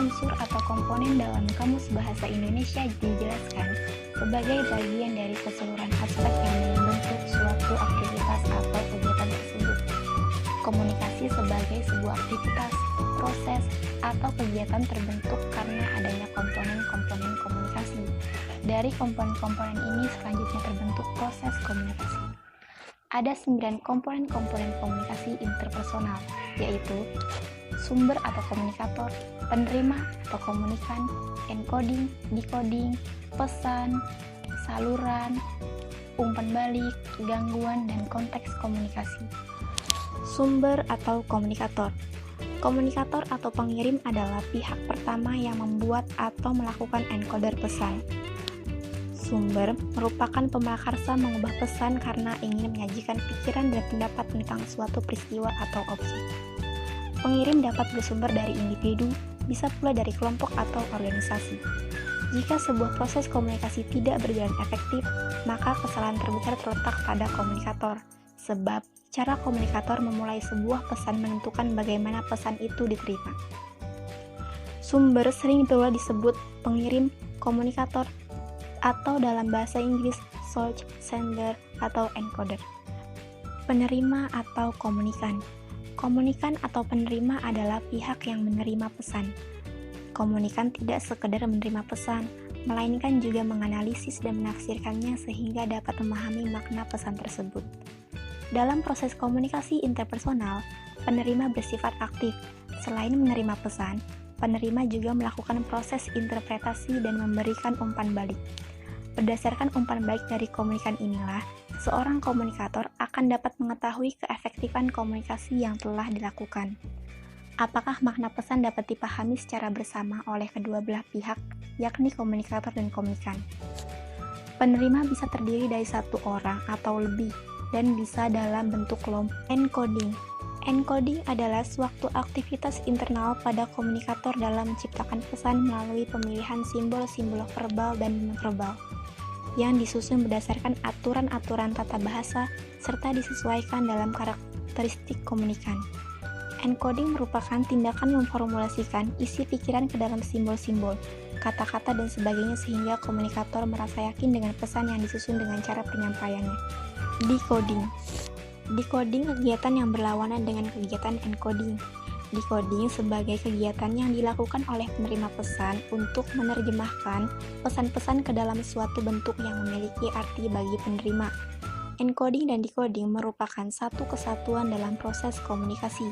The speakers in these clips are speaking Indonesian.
Unsur atau komponen dalam Kamus Bahasa Indonesia dijelaskan sebagai bagian dari keseluruhan aspek yang membentuk suatu aktivitas atau kegiatan tersebut. Komunikasi sebagai sebuah aktivitas, proses, atau kegiatan terbentuk karena adanya komponen-komponen komunikasi. Dari komponen-komponen ini selanjutnya terbentuk proses komunikasi. Ada 9 komponen-komponen komunikasi interpersonal, yaitu sumber atau komunikator, penerima atau komunikan, encoding, decoding, pesan, saluran, umpan balik, gangguan, dan konteks komunikasi. Sumber atau komunikator. Komunikator atau pengirim adalah pihak pertama yang membuat atau melakukan encoder pesan. Sumber merupakan pemakarsa mengubah pesan karena ingin menyajikan pikiran dan pendapat tentang suatu peristiwa atau objek. Pengirim dapat bersumber dari individu, bisa pula dari kelompok atau organisasi. Jika sebuah proses komunikasi tidak berjalan efektif, maka kesalahan terbesar terletak pada komunikator, sebab cara komunikator memulai sebuah pesan menentukan bagaimana pesan itu diterima. Sumber sering pula disebut pengirim, komunikator, atau dalam bahasa Inggris source, sender, atau encoder. Penerima atau komunikan. Komunikan atau penerima adalah pihak yang menerima pesan. Komunikan tidak sekedar menerima pesan, melainkan juga menganalisis dan menafsirkannya sehingga dapat memahami makna pesan tersebut. Dalam proses komunikasi interpersonal, penerima bersifat aktif. Selain menerima pesan, penerima juga melakukan proses interpretasi dan memberikan umpan balik. Berdasarkan umpan balik dari komunikan inilah, seorang komunikator akan dapat mengetahui keefektifan komunikasi yang telah dilakukan. Apakah makna pesan dapat dipahami secara bersama oleh kedua belah pihak, yakni komunikator dan komunikan. Penerima bisa terdiri dari satu orang atau lebih, dan bisa dalam bentuk kelompok. Encoding. Encoding adalah suatu aktivitas internal pada komunikator dalam menciptakan pesan melalui pemilihan simbol-simbol verbal dan non-verbal yang disusun berdasarkan aturan-aturan tata bahasa serta disesuaikan dalam karakteristik komunikan. Encoding merupakan tindakan memformulasikan isi pikiran ke dalam simbol-simbol, kata-kata dan sebagainya sehingga komunikator merasa yakin dengan pesan yang disusun dengan cara penyampaiannya. Decoding. Decoding kegiatan yang berlawanan dengan kegiatan encoding. Decoding sebagai kegiatan yang dilakukan oleh penerima pesan untuk menerjemahkan pesan-pesan ke dalam suatu bentuk yang memiliki arti bagi penerima. Encoding dan decoding merupakan satu kesatuan dalam proses komunikasi,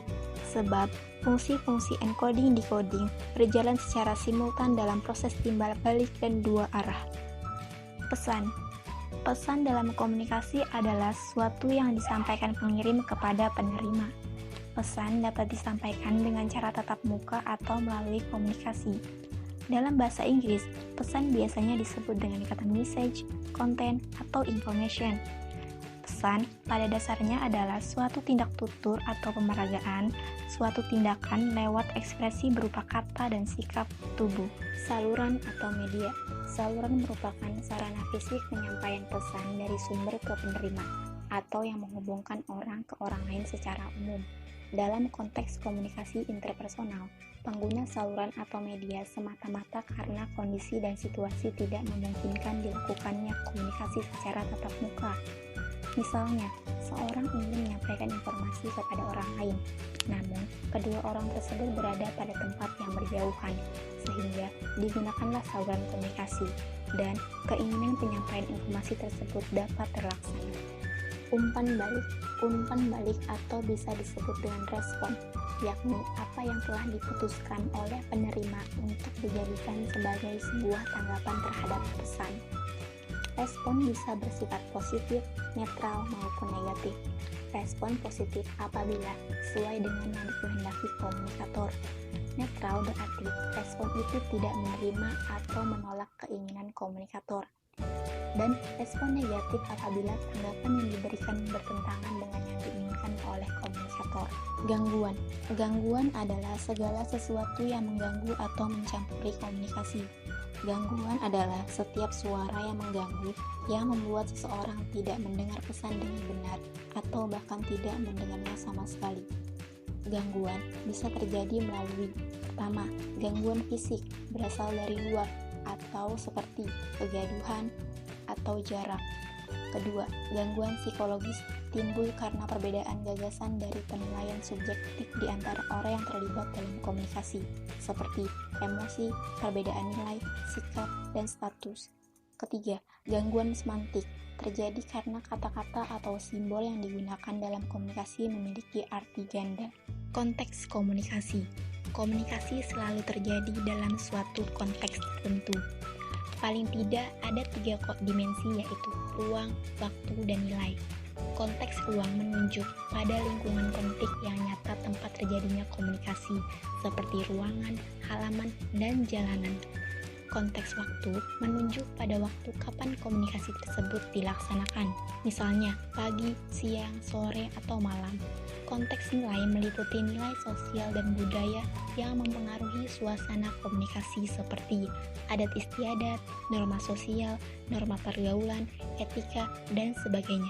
sebab fungsi-fungsi encoding-decoding berjalan secara simultan dalam proses timbal balik dan dua arah. Pesan. Pesan dalam komunikasi adalah sesuatu yang disampaikan pengirim kepada penerima. Pesan dapat disampaikan dengan cara tatap muka atau melalui komunikasi. Dalam bahasa Inggris, pesan biasanya disebut dengan kata message, content, atau information. Pesan pada dasarnya adalah suatu tindak tutur atau pemeragaan, suatu tindakan lewat ekspresi berupa kata dan sikap tubuh. Saluran atau media. Saluran merupakan sarana fisik penyampaian pesan dari sumber ke penerima, atau yang menghubungkan orang ke orang lain secara umum. Dalam konteks komunikasi interpersonal, pengguna saluran atau media semata-mata karena kondisi dan situasi tidak memungkinkan dilakukannya komunikasi secara tatap muka. Misalnya, seorang ingin menyampaikan informasi kepada orang lain, namun kedua orang tersebut berada pada tempat yang berjauhan, sehingga digunakanlah saluran komunikasi, dan keinginan penyampaian informasi tersebut dapat terlaksana. Umpan balik. Umpan balik atau bisa disebut dengan respon, yakni apa yang telah diputuskan oleh penerima untuk dijadikan sebagai sebuah tanggapan terhadap pesan. Respon bisa bersifat positif, netral, maupun negatif. Respon positif apabila sesuai dengan yang dikehendaki komunikator. Netral berarti respon itu tidak menerima atau menolak keinginan komunikator. Dan respon negatif apabila tanggapan yang diberikan bertentangan dengan yang diinginkan oleh komunikator. Gangguan. Gangguan adalah segala sesuatu yang mengganggu atau mencampuri komunikasi. Gangguan adalah setiap suara yang mengganggu, yang membuat seseorang tidak mendengar pesan dengan benar, atau bahkan tidak mendengarnya sama sekali. Gangguan bisa terjadi melalui: pertama, gangguan fisik berasal dari luar atau seperti kegaduhan atau jarak. Kedua, gangguan psikologis timbul karena perbedaan gagasan dari penilaian subjektif di antara orang yang terlibat dalam komunikasi, seperti emosi, perbedaan nilai, sikap, dan status. Ketiga, gangguan semantik terjadi karena kata-kata atau simbol yang digunakan dalam komunikasi memiliki arti ganda. Konteks komunikasi. Komunikasi selalu terjadi dalam suatu konteks tertentu. Paling tidak ada 3 dimensi, yaitu ruang, waktu, dan nilai. Konteks ruang menunjuk pada lingkungan konflik yang nyata tempat terjadinya komunikasi, seperti ruangan, halaman, dan jalanan. Konteks waktu menunjuk pada waktu kapan komunikasi tersebut dilaksanakan, misalnya pagi, siang, sore, atau malam. Konteks nilai meliputi nilai sosial dan budaya yang mempengaruhi suasana komunikasi seperti adat istiadat, norma sosial, norma pergaulan, etika, dan sebagainya.